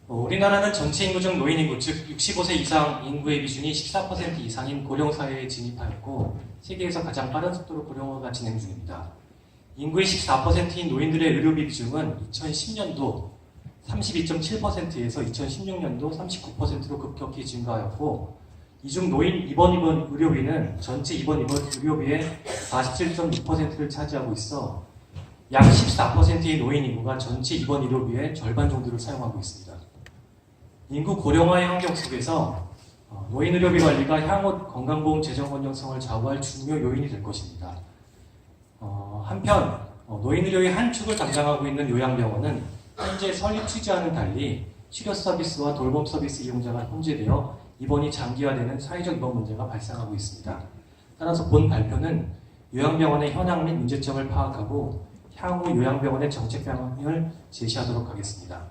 우리나라는 전체 인구 중 노인 인구, 즉 65세 이상 인구의 비중이 14% 이상인 고령사회에 진입하였고 세계에서 가장 빠른 속도로 고령화가 진행 중입니다. 인구의 14%인 노인들의 의료비 비중은 2010년도 32.7%에서 2016년도 39%로 급격히 증가하였고 이 중 노인 입원 의료비는 전체 입원 의료비의 47.6%를 차지하고 있어 약 14%의 노인 인구가 전체 입원 의료비의 절반 정도를 사용하고 있습니다. 인구 고령화의 환경 속에서 노인 의료비 관리가 향후 건강보험 재정 건전성을 좌우할 중요 요인이 될 것입니다. 한편 노인 의료의 한 축을 담당하고 있는 요양병원은 현재 설립 취지와는 달리 치료 서비스와 돌봄 서비스 이용자가 혼재되어 입원이 장기화되는 사회적 입원 문제가 발생하고 있습니다. 따라서 본 발표는 요양병원의 현황 및 문제점을 파악하고 향후 요양병원의 정책 방향을 제시하도록 하겠습니다.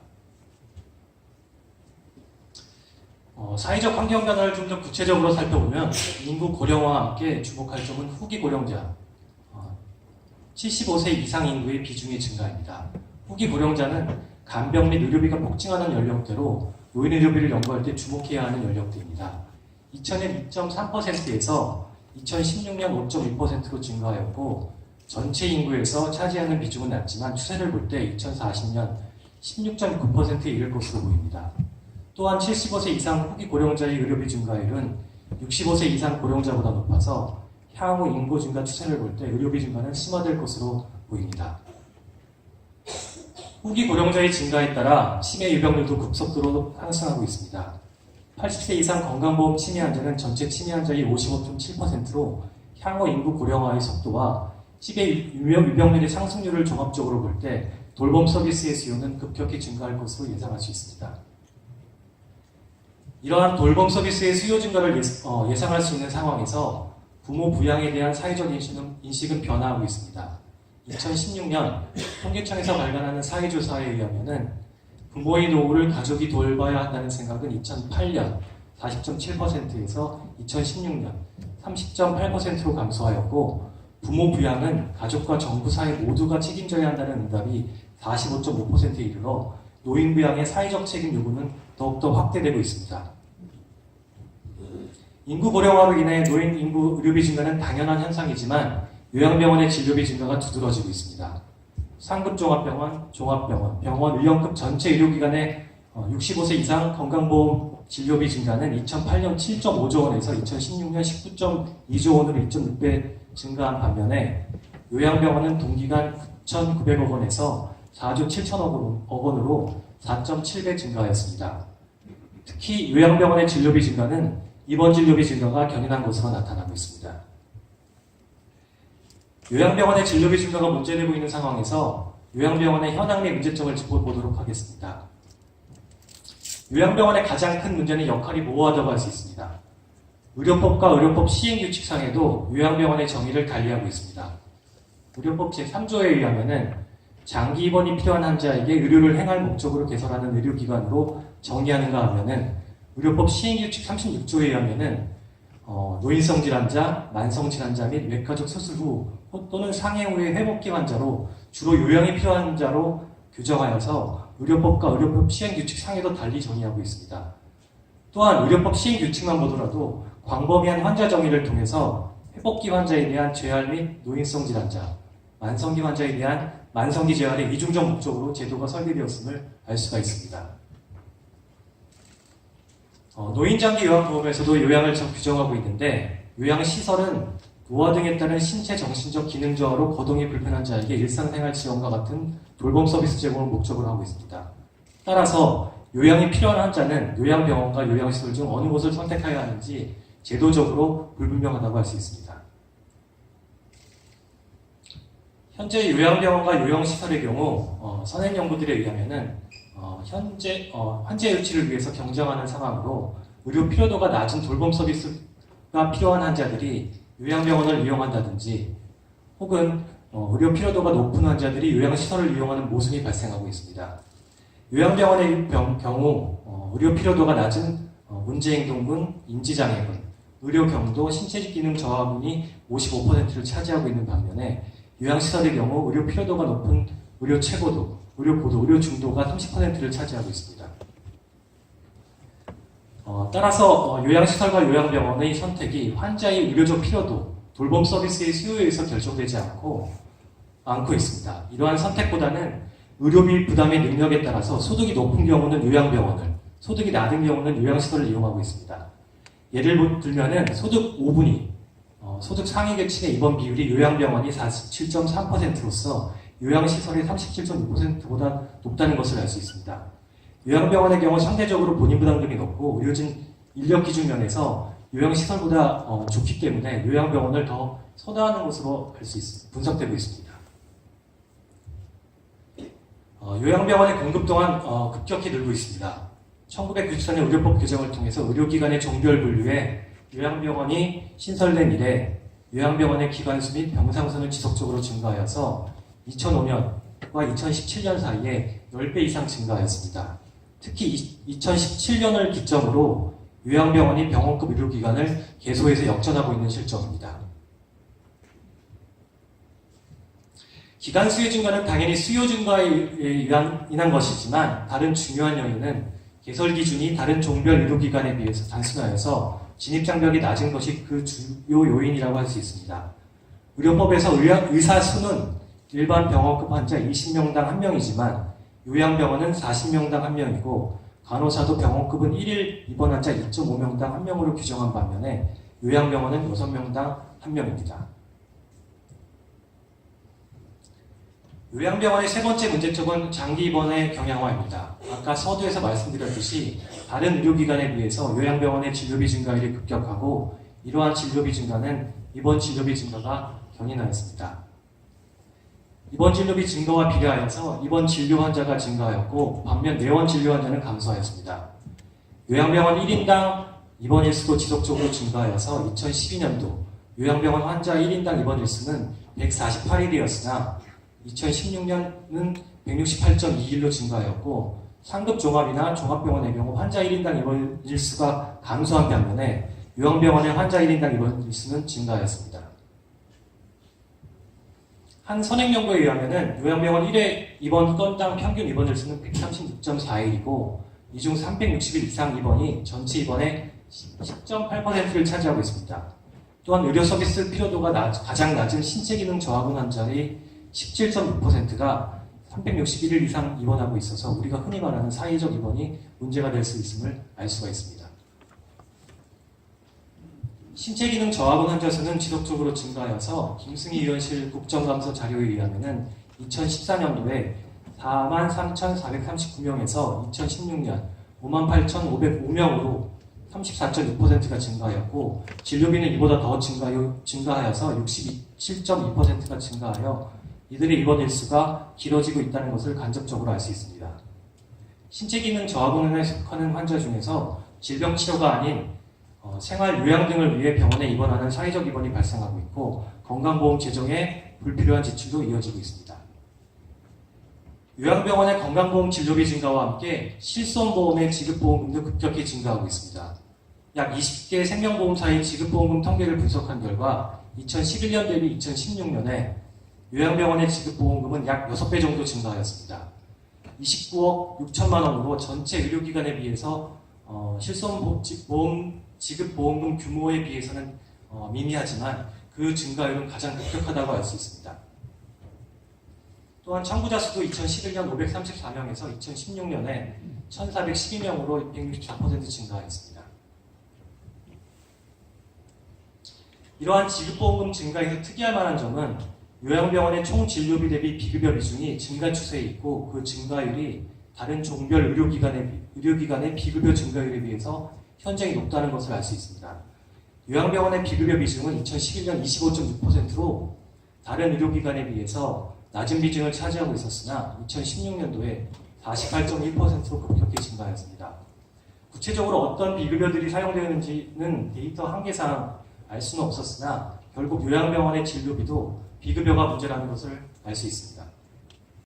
사회적 환경 변화를 좀 더 구체적으로 살펴보면 인구 고령화와 함께 주목할 점은 후기 고령자, 75세 이상 인구의 비중의 증가입니다. 후기 고령자는 간병 및 의료비가 폭증하는 연령대로 노인 의료비를 연구할 때 주목해야 하는 연령대입니다. 2000년 2.3%에서 2016년 5.1%로 증가하였고 전체 인구에서 차지하는 비중은 낮지만 추세를 볼 때 2040년 16.9%에 이를 것으로 보입니다. 또한 75세 이상 후기 고령자의 의료비 증가율은 65세 이상 고령자보다 높아서 향후 인구 증가 추세를 볼 때 의료비 증가는 심화될 것으로 보입니다. 후기 고령자의 증가에 따라 치매 유병률도 급속도로 상승하고 있습니다. 80세 이상 건강보험 치매 환자는 전체 치매 환자의 55.7%로 향후 인구 고령화의 속도와 치매 유병률의 상승률을 종합적으로 볼 때 돌봄 서비스의 수요는 급격히 증가할 것으로 예상할 수 있습니다. 이러한 돌봄 서비스의 수요 증가를 예상할 수 있는 상황에서 부모 부양에 대한 사회적 인식은 변화하고 있습니다. 2016년 통계청에서 발간하는 사회조사에 의하면 부모의 노후를 가족이 돌봐야 한다는 생각은 2008년 40.7%에서 2016년 30.8%로 감소하였고 부모 부양은 가족과 정부 사회 모두가 책임져야 한다는 응답이 45.5%에 이르러 노인 부양의 사회적 책임 요구는 더욱더 확대되고 있습니다. 인구 고령화로 인해 노인 인구 의료비 증가는 당연한 현상이지만 요양병원의 진료비 증가가 두드러지고 있습니다. 상급 종합병원, 종합병원, 병원, 의원급 전체 의료기관의 65세 이상 건강보험 진료비 증가는 2008년 7.5조 원에서 2016년 19.2조 원으로 2.6배 증가한 반면에 요양병원은 동기간 9,900억 원에서 4조 7천억 원으로 4.7배 증가하였습니다. 특히 요양병원의 진료비 증가는 입원 진료비 증가가 견인한 것으로 나타나고 있습니다. 요양병원의 진료비 증가가 문제되고 있는 상황에서 요양병원의 현황 및 문제점을 짚어보도록 하겠습니다. 요양병원의 가장 큰 문제는 역할이 모호하다고 할 수 있습니다. 의료법과 의료법 시행규칙상에도 요양병원의 정의를 달리하고 있습니다. 의료법 제3조에 의하면 장기 입원이 필요한 환자에게 의료를 행할 목적으로 개설하는 의료기관으로 정의하는가 하면 의료법 시행규칙 36조에 의하면 노인성 질환자, 만성 질환자 및 외과적 수술 후 또는 상해 후의 회복기 환자로 주로 요양이 필요한 환자로 규정하여서 의료법과 의료법 시행규칙 상에도 달리 정의하고 있습니다. 또한 의료법 시행규칙만 보더라도 광범위한 환자 정의를 통해서 회복기 환자에 대한 재활 및 노인성 질환자, 만성기 환자에 대한 만성기 재활의 이중적 목적으로 제도가 설계되었음을 알 수가 있습니다. 노인장기 요양보험에서도 요양을 규정하고 있는데 요양시설은 노화 등에 따른 신체 정신적 기능 저하로 거동이 불편한 자에게 일상생활 지원과 같은 돌봄 서비스 제공을 목적으로 하고 있습니다. 따라서 요양이 필요한 환자는 요양병원과 요양시설 중 어느 곳을 선택해야 하는지 제도적으로 불분명하다고 할 수 있습니다. 현재 요양병원과 요양시설의 경우 선행 연구들에 의하면 현재 환자 유치를 위해서 경쟁하는 상황으로 의료 필요도가 낮은 돌봄 서비스가 필요한 환자들이 요양병원을 이용한다든지 혹은 의료 필요도가 높은 환자들이 요양시설을 이용하는 모순이 발생하고 있습니다. 요양병원의 경우 의료 필요도가 낮은 문제행동군, 인지장애군, 의료경도, 신체적 기능 저하군이 55%를 차지하고 있는 반면에 요양시설의 경우 의료 필요도가 높은 의료 최고도, 의료 고도, 의료 중도가 30%를 차지하고 있습니다. 따라서 요양시설과 요양병원의 선택이 환자의 의료적 필요도, 돌봄 서비스의 수요에 의해서 결정되지 않고 있습니다. 이러한 선택보다는 의료비 부담의 능력에 따라서 소득이 높은 경우는 요양병원을, 소득이 낮은 경우는 요양시설을 이용하고 있습니다. 예를 들면은 소득 5분위, 소득 상위 계층의 입원 비율이 요양병원이 47.3%로서 요양시설이 37.6%보다 높다는 것을 알 수 있습니다. 요양병원의 경우 상대적으로 본인 부담금이 높고 의료진 인력 기준 면에서 요양시설보다 좋기 때문에 요양병원을 더 선호하는 것으로 분석되고 있습니다. 요양병원의 공급 또한 급격히 늘고 있습니다. 1994년 의료법 개정을 통해서 의료기관의 종별 분류에 요양병원이 신설된 이래 요양병원의 기관수 및 병상수는 지속적으로 증가하여서 2005년과 2017년 사이에 10배 이상 증가하였습니다. 특히 2017년을 기점으로 요양병원이 병원급 의료기관을 개소해서 역전하고 있는 실정입니다. 기관수의 증가는 당연히 수요 증가에 인한 것이지만 다른 중요한 요인은 개설 기준이 다른 종별 의료기관에 비해서 단순하여서 진입장벽이 낮은 것이 그 주요 요인이라고 할 수 있습니다. 의료법에서 의사 수는 일반 병원급 환자 20명당 1명이지만 요양병원은 40명당 1명이고 간호사도 병원급은 1일 입원 환자 2.5명당 1명으로 규정한 반면에 요양병원은 6명당 1명입니다. 요양병원의 세 번째 문제점은 장기 입원의 경향화입니다. 아까 서두에서 말씀드렸듯이 다른 의료기관에 비해서 요양병원의 진료비 증가율이 급격하고 이러한 진료비 증가는 입원 진료비 증가가 견인하였습니다. 입원 진료비 증가와 비례하여서 입원 진료 환자가 증가하였고 반면 내원 진료 환자는 감소하였습니다. 요양병원 1인당 입원 일수도 지속적으로 증가하여서 2012년도 요양병원 환자 1인당 입원 일수는 148일이었으나 2016년은 168.2일로 증가하였고 상급 종합이나 종합병원의 경우 환자 1인당 입원 일수가 감소한 반면에 요양병원의 환자 1인당 입원 일수는 증가하였습니다. 한 선행연구에 의하면 요양병원 1회 입원 건당 평균 입원 일수는 136.4일이고 이 중 360일 이상 입원이 전체 입원의 10.8%를 차지하고 있습니다. 또한 의료 서비스 필요도가 가장 낮은 신체기능 저하군 환자의 17.6%가 361일 이상 입원하고 있어서 우리가 흔히 말하는 사회적 입원이 문제가 될 수 있음을 알 수가 있습니다. 신체기능 저하군 환자 수는 지속적으로 증가하여서 김승희 의원실 국정감사 자료에 의하면 2014년도에 43,439명에서 2016년 58,505명으로 34.6%가 증가하였고 진료비는 이보다 더 증가하여서 67.2%가 증가하여 이들의 입원 일수가 길어지고 있다는 것을 간접적으로 알 수 있습니다. 신체기능 저하군에 속하는 환자 중에서 질병 치료가 아닌 생활 요양 등을 위해 병원에 입원하는 사회적 입원이 발생하고 있고 건강보험 재정에 불필요한 지출도 이어지고 있습니다. 요양병원의 건강보험 진료비 증가와 함께 실손보험의 지급보험금도 급격히 증가하고 있습니다. 약 20개 생명보험사의 지급보험금 통계를 분석한 결과 2011년 대비 2016년에 요양병원의 지급보험금은 약 6배 정도 증가하였습니다. 29억 6천만 원으로 전체 의료기관에 비해서 실손보험 지급보험금 규모에 비해서는 미미하지만 그 증가율은 가장 급격하다고 알 수 있습니다. 또한 청구자 수도 2011년 534명에서 2016년에 1412명으로 164% 증가하였습니다. 이러한 지급보험금 증가에서 특이할 만한 점은 요양병원의 총 진료비 대비 비급여 비중이 증가 추세에 있고 그 증가율이 다른 종별 의료기관의 비급여 증가율에 비해서 현저히 높다는 것을 알 수 있습니다. 요양병원의 비급여 비중은 2011년 25.6%로 다른 의료기관에 비해서 낮은 비중을 차지하고 있었으나 2016년도에 48.1%로 급격히 증가하였습니다. 구체적으로 어떤 비급여들이 사용되었는지는 데이터 한계상 알 수는 없었으나 결국 요양병원의 진료비도 비급여가 문제라는 것을 알 수 있습니다.